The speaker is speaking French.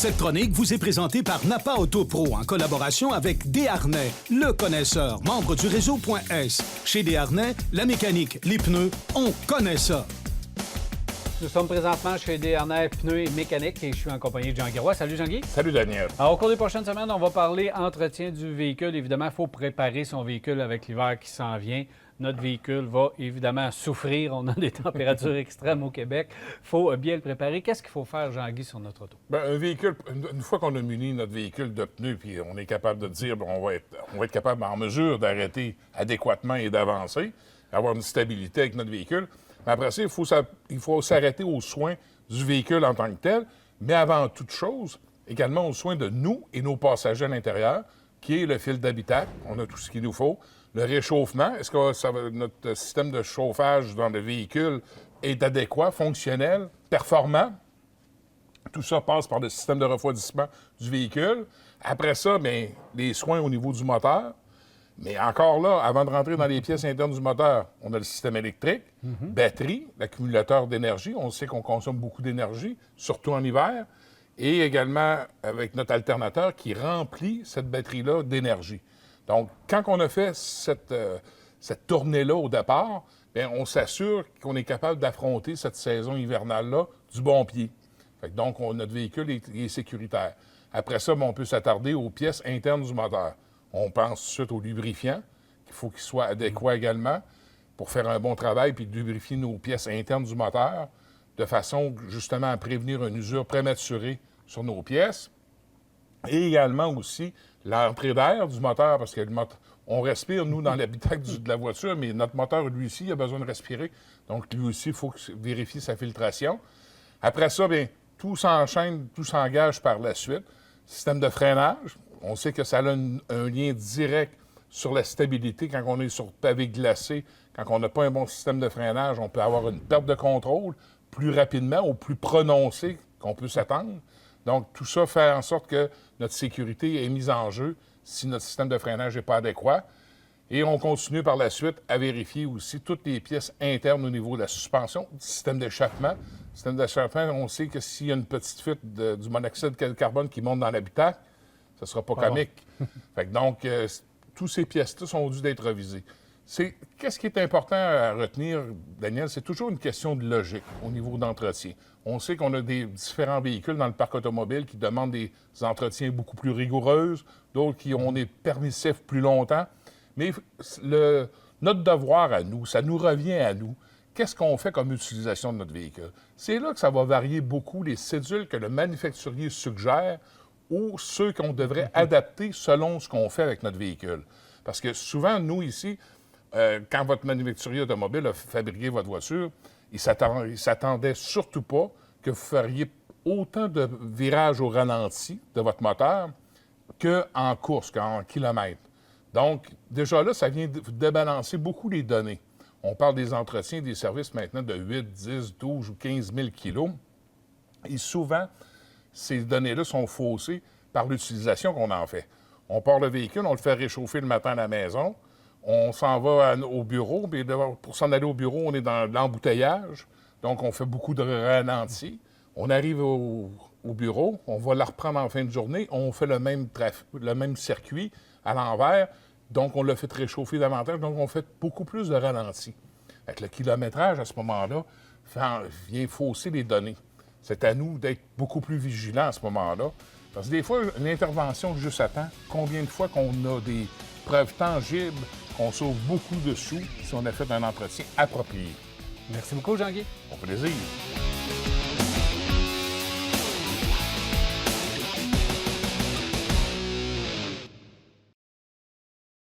Cette chronique vous est présentée par Napa Auto Pro en collaboration avec Desharnais, le connaisseur, membre du réseau .S. Chez Desharnais, la mécanique, les pneus, on connaît ça. Nous sommes présentement chez Desharnais Pneus et Mécanique et je suis en compagnie de Jean Guérois. Salut Jean-Guy. Salut Daniel. Alors, au cours des prochaines semaines, on va parler entretien du véhicule. Évidemment, il faut préparer son véhicule avec l'hiver qui s'en vient. Notre véhicule va évidemment souffrir. On a des températures extrêmes au Québec. Il faut bien le préparer. Qu'est-ce qu'il faut faire, Jean-Guy, sur notre auto? Bien, un véhicule, une fois qu'on a muni notre véhicule de pneus, puis on est capable de dire, bien, on va être capable en mesure d'arrêter adéquatement et d'avancer, avoir une stabilité avec notre véhicule. Mais après ça, il faut s'arrêter aux soins du véhicule en tant que tel, mais avant toute chose, également aux soins de nous et nos passagers à l'intérieur, qui est le fil d'habitacle. On a tout ce qu'il nous faut. Le réchauffement, est-ce que notre système de chauffage dans le véhicule est adéquat, fonctionnel, performant? Tout ça passe par le système de refroidissement du véhicule. Après ça, bien, les soins au niveau du moteur. Mais encore là, avant de rentrer dans les pièces internes du moteur, on a le système électrique, batterie, l'accumulateur d'énergie. On sait qu'on consomme beaucoup d'énergie, surtout en hiver. Et également avec notre alternateur qui remplit cette batterie-là d'énergie. Donc, quand on a fait cette tournée-là au départ, bien, on s'assure qu'on est capable d'affronter cette saison hivernale-là du bon pied. Fait que donc, notre véhicule est sécuritaire. Après ça, bien, on peut s'attarder aux pièces internes du moteur. On pense tout de suite au lubrifiant, qu'il faut qu'il soit adéquat également pour faire un bon travail puis lubrifier nos pièces internes du moteur de façon justement à prévenir une usure prématurée sur nos pièces. Et également aussi l'entrée d'air du moteur, parce que on respire, nous, dans l'habitacle de la voiture, mais notre moteur, lui aussi, il a besoin de respirer. Donc, lui aussi, il faut vérifier sa filtration. Après ça, bien, tout s'enchaîne, tout s'engage par la suite. Système de freinage, on sait que ça a un lien direct sur la stabilité quand on est sur pavé glacé. Quand on n'a pas un bon système de freinage, on peut avoir une perte de contrôle plus rapidement ou plus prononcée qu'on peut s'attendre. Donc, tout ça fait en sorte que notre sécurité est mise en jeu si notre système de freinage n'est pas adéquat. Et on continue par la suite à vérifier aussi toutes les pièces internes au niveau de la suspension, du système d'échappement. Le système d'échappement, on sait que s'il y a une petite fuite du monoxyde de carbone qui monte dans l'habitacle, ce ne sera pas comique. Fait que donc, toutes ces pièces-là sont dues d'être revisées. Qu'est-ce qui est important à retenir, Daniel? C'est toujours une question de logique au niveau d'entretien. On sait qu'on a des différents véhicules dans le parc automobile qui demandent des entretiens beaucoup plus rigoureux, d'autres qui ont des permissifs plus longtemps. Mais notre devoir à nous, ça nous revient à nous. Qu'est-ce qu'on fait comme utilisation de notre véhicule? C'est là que ça va varier beaucoup les cédules que le manufacturier suggère ou ceux qu'on devrait adapter selon ce qu'on fait avec notre véhicule. Parce que souvent, nous, ici, quand votre manufacturier automobile a fabriqué votre voiture, il ne s'attendait surtout pas que vous feriez autant de virages au ralenti de votre moteur qu'en course, qu'en kilomètres. Donc, déjà là, ça vient débalancer beaucoup les données. On parle des entretiens et des services maintenant de 8, 10, 12 ou 15 000 kilos. Et souvent, ces données-là sont faussées par l'utilisation qu'on en fait. On part le véhicule, on le fait réchauffer le matin à la maison, on s'en va au bureau, mais pour s'en aller au bureau, on est dans l'embouteillage, donc on fait beaucoup de ralentis. On arrive au bureau, on va la reprendre en fin de journée, on fait le même circuit à l'envers, donc on l'a fait réchauffer davantage, donc on fait beaucoup plus de ralentis. Avec le kilométrage, à ce moment-là, vient fausser les données. C'est à nous d'être beaucoup plus vigilants à ce moment-là. Parce que des fois, une intervention juste à temps, combien de fois qu'on a des preuves tangibles qu'on sauve beaucoup de sous si on a fait un entretien approprié. Merci beaucoup, Jean-Guy. Au plaisir.